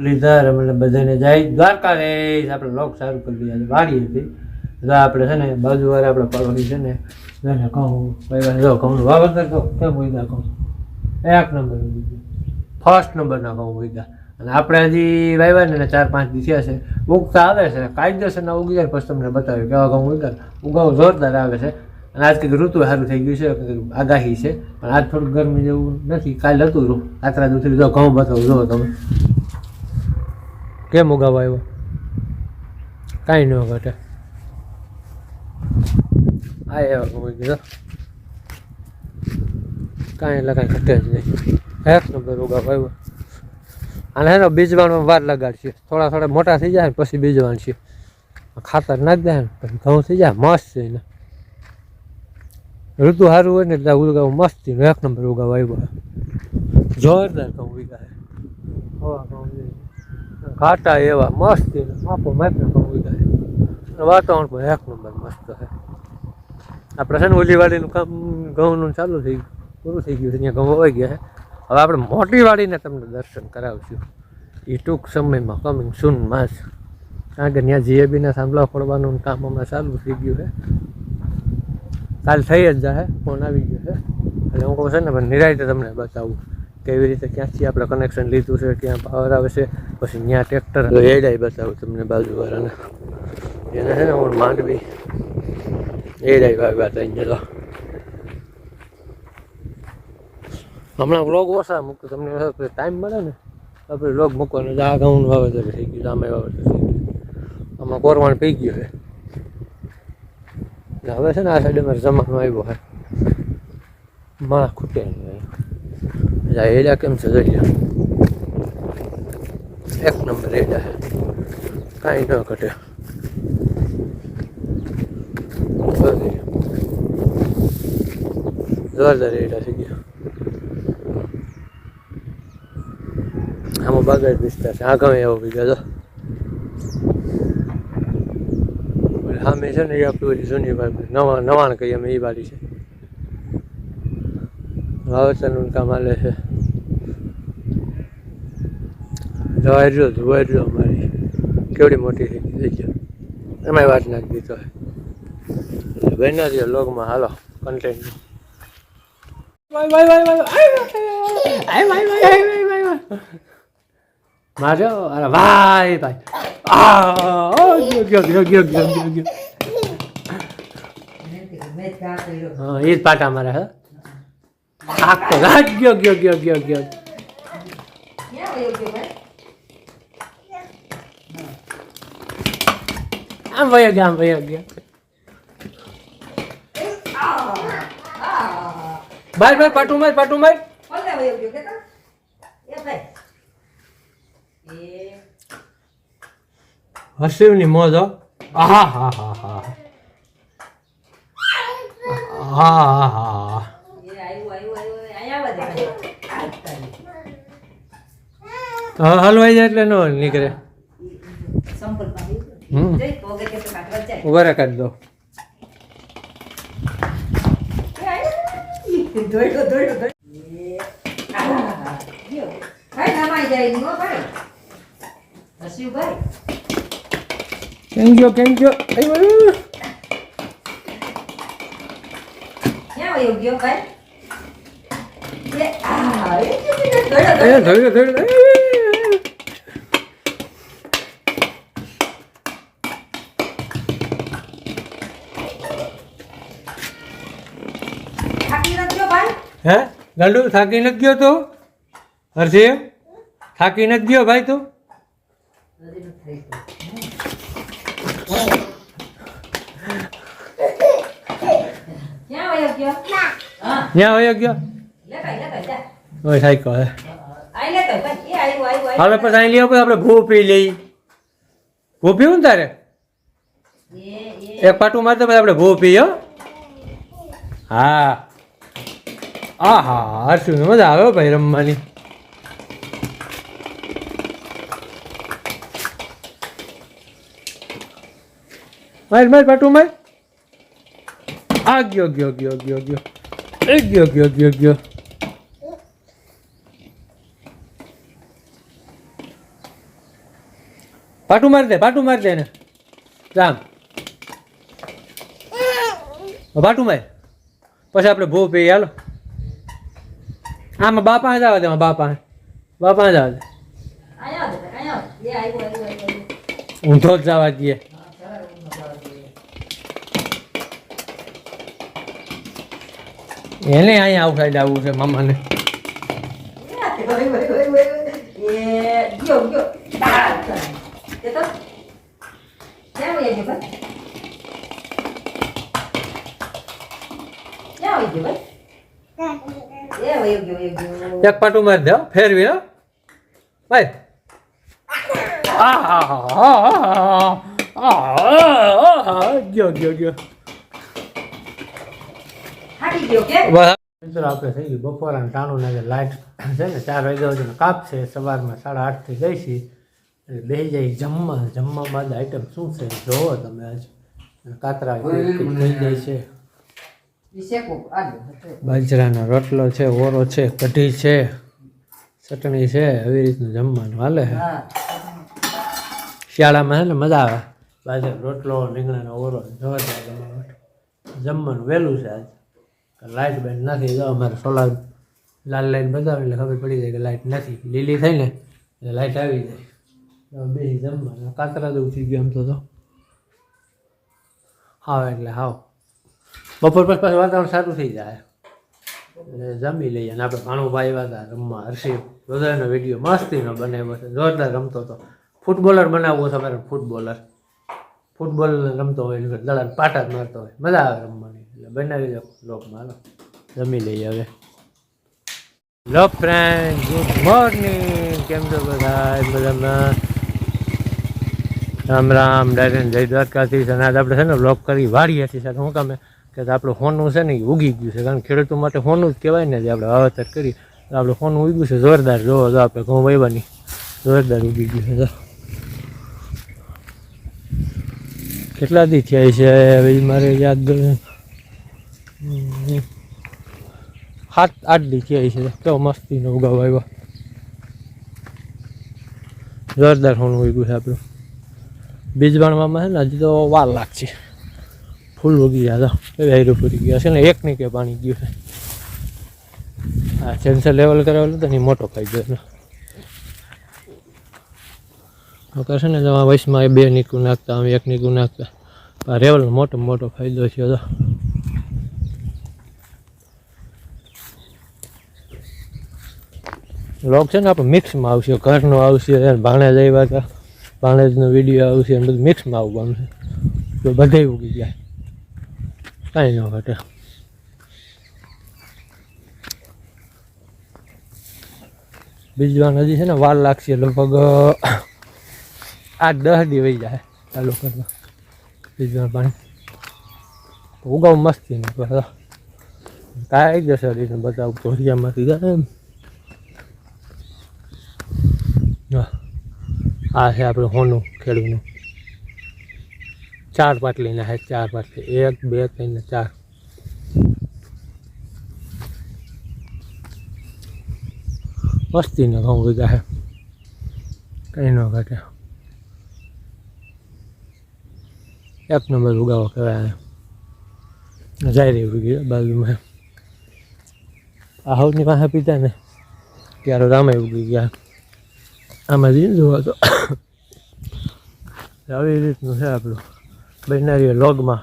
મુરલીધર અમે બધાને જાય દ્વારકા રે આપણે લોક સારું કરી દઈએ વાડી હતી જો આપણે છે ને બાજુવાળા આપણે પડવાની છે ને એને કહું ભાઈ જો કહું વાવતર તો કેમ હોય કહું એક નંબર ફર્સ્ટ નંબરના ઘઉં ઉગ્યા અને આપણે હજી વાવ્યા ને 4-5 દિવસ થયા છે ઉગતા આવે છે કાયદેસરના ઉગી જાય પછી તમને બતાવ્યું કેવા ઘઉં ઉગ્યા ઉગાવ જોરદાર આવે છે અને આજ કંઈક ઋતુ સારું થઈ ગયું છે આગાહી છે પણ આજ થોડું ગરમી જેવું નથી કાલે હતું રાત્રા દૂધી જો ઘઉં બતાવું જો તમે કેમ ઉગાવ આવ્યો કાંઈ ન ઘટે આ એવા ઘઉં ઉગ્યા કાંઈ એટલે કાંઈ ઘટે જ નહીં એક નંબર ઉગાવ આવ્યો અને એનો બીજવાનું વાર લગાડશે થોડા મોટા થઈ જાય ને પછી બીજવાનું છે ખાતર નાખી દે ને પછી ઘઉં થઈ જાય મસ્ત છે એને ઋતુ સારું હોય ને એટલે ઉગાવ મસ્તી એક નંબર ઉગાવ આવ્યો જોરદાર ઘઉં ઉગ્યા હવા ઘઉં ઘાટા એવા મસ્તી માપો માપને ઘઉં ઉગ્યા વાતાવરણ પણ એક નંબર મસ્ત છે આપણે છે ને ઓલી વાડીનું કામ ઘઉંનું ચાલુ થઈ ગયું પૂરું થઈ ગયું છે ત્યાં ઘઉં વવાઈ ગયા છે હવે આપણે મોટી વાડીને તમને દર્શન કરાવશું એ ટૂંક સમયમાં કમિંગ સૂન માસ કારણ કે ત્યાં જીએબીના થાંભલા ફોડવાનું કામ હમણાં ચાલુ થઈ ગયું છે કાલ થઈ જ જાય ફોન આવી ગયો છે એટલે હું કહું છે ને પણ નિરાયતે તમને બતાવું કેવી રીતે ક્યાંથી આપણે કનેક્શન લીધું છે ક્યાં પાવર આવે છે પછી ત્યાં ટ્રેક્ટર એડાઈ બતાવું તમને બાજુવાળાને એને છે ને હું માંડવી એડાઈ વાવ્યા હતા અહીંયા તો હમણાં વ્લોગ ઓછા મૂકું તમને ટાઈમ મળે ને આપણે વ્લોગ મૂકવાનો આ ઘઉંનું વાવેતર થઈ ગયું આમે વાવેતર થઈ ગયું આમાં કોરવાણ પી ગયું છે હવે છે ને આ સાઈડ અમારે જમાનો આવ્યો છે માં ખૂટે નહીં એડા કેમ છે જોઈ એક નંબર એડા છે કાંઈ ન ઘટે જોરદાર એડા થઈ ગયા આમાં બાગાયત વિસ્તાર છે આ ગમે એવો બીજા તો સામે છે ને એ આપણી ઓલી જૂની બાજુ નવાણ કહીએ અમે એ બાજુ છે વાવેતરનું કામ હાલે છે ધોવાઈ રહ્યો અમારી કેવડી મોટી થઈ ગઈ એમાંય વાત નાખી દીધો એટલે બન્યા રહ્યો લોગમાં હાલો કન્ટેન્ટ મારો અરે ભાઈ ભાઈ હા એ જ પાટા મારે હે આખો ગયો આમ વયો ગયા ભાઈ પાટું માર હસીવની મોજ હો હા હા હા હા હા હા હલવાઈ જાય એટલે નો નીકળે ઉભા કાઢી દો કેમ ગયો હે ગાંડુ થાકી નથી ગયો તો હર્ષિ થાકી નથી ગયો ભાઈ તું ક્યાં વયો ગયો ઓય સાયકો હે હાલો પછી અહીં લઈ આપણે ભૂ પી લઈ ભૂ પીવું ને તારે એક પાટું મારતો પછી આપણે ભૂ પીયો હા હા હા હર્ષુને મજા આવે ભાઈ રમવાની માર પાટું માર આ ગયો પાટું મારી દે ને રામ પાટું માર પછી આપણે ભૂ પીએ હાલો આમાં બાપા જ આવે તેમાં બાપા જ આવે ઊંધો જ જવા દઈએ એને અહીંયા આવું સાઈડ આવવું છે મામાને એક પાટું મારી દે ફેરવી હો ભાઈ ગયો આપણે થઈ ગયું બપોરા ટાણું ને લાઇટ છે ને 4 વાગ્યા સુધી કાપશે સવારમાં 8:30 થઈ ગઈ છે એટલે બેસી જાય જમવા બાદ આઈટમ શું છે જોવો તમે આજ કાતરા થઈ જાય છે બાજરાનો રોટલો છે ઓરો છે કઢી છે ચટણી છે એવી રીતનું જમવાનું હાલે છે શિયાળામાં છે ને મજા આવે બાજરાનો રોટલો રીંગણાનો ઓરો જોરદાર જમવાનું વહેલું છે આજ લાઇટ બેન્ડ નથી જો અમારે સોલાર લાલ લાઈટ બતાવે એટલે ખબર પડી જાય કે લાઇટ નથી લીલી થઈ ને એટલે લાઇટ આવી જાય બે જમવાનું કાતરા જેવું થઈ ગયું આમ તો હાવ એટલે હાવ બપોર પછી પાછું વાતાવરણ સારું થઈ જાય એટલે જમી લઈએ અને આપણે ભાણુભાઈ આવ્યા હતા રમવા હર્ષિત બધાનો વિડીયો મસ્તીનો બનાવ્યો છે જોરદાર રમતો હતો ફૂટબોલર બનાવવો છે અમારે ફૂટબોલ રમતો હોય દડાને પાટા જ મારતો હોય મજા આવે રમવાની એટલે બનાવી દો લોકમાં હાલો જમી લઈએ હવે હેલો ફ્રેન્ડ ગુડ મોર્નિંગ કેમ છો બધા બધામાં રામ રામ ડાયરેક્ટ જય દ્વારકાથી અને આજ આપણે છે ને વ્લોગ કરી વાળીએ છીએ સાથે શું કામે કે આપણું હોનું છે ને એ ઉગી ગયું છે કારણ કે ખેડૂતો માટે હોનું જ કહેવાય ને જે આપણે વાવેતર કરી તો આપણું હોનું ઉગ્યું છે જોરદાર જોવો જો આપણે ઘઉં વાવવાની જોરદાર ઉગી ગયું છે તો કેટલા દી થયા છે હવે મારે યાદ 7-8 દી થયા છે કેવો મસ્તીનો ઉગાવ આવ્યો જોરદાર હોનું ઉગ્યું છે આપણું બીજ વાણવામાં છે ને હજી તો વાર લાગશે ફૂલ ઉગી ગયા તો હાઈરું પૂરી ગયા છે ને એક નહીં કે પાણી ગયું છે હા સેન્સર લેવલ કરાવેલું તો ને મોટો ખાઈ ગયો છે ને તમારા વયસમાં 2 નીકું નાખતા અમે 1 નીકું નાખતા આ રેવલનો મોટો ફાયદો થયો હતો લોક છે ને આપણે મિક્સમાં આવશે ઘરનો આવશે ભાણેજ આવ્યા હતા ભાણેજનો વિડીયો આવશે અને બધું મિક્સમાં આવવાનું છે તો બધે ઉગી ગયા કાંઈ ન ઘટે બીજવાન હજી છે ને વાર લાગશે લગભગ 8-10 દી વહી જાય ચાલુ કરવા બીજવાન પાણી ઉગાવ મસ્તી ને કાંઈ જશે રીતને બતાવું ધોરિયામાંથી જાય એમ આ છે આપણું હોનું ખેડૂતનું 4 પાટલીના છે 4 પાટલી 1 2 3 ને 4 મસ્તીને ઘઉં ઉગ્યા છે કંઈ ન ઘટે એક નંબર ઉગાવો કહેવાય જાય રહી ઉગી બાજુમાં આ હવની પાસે પીતા ને ત્યારે રામાય ઉગી ગયા આમાં જઈને જોવા તો આવી રીતનું છે આપણું બનાવીએ લોગમાં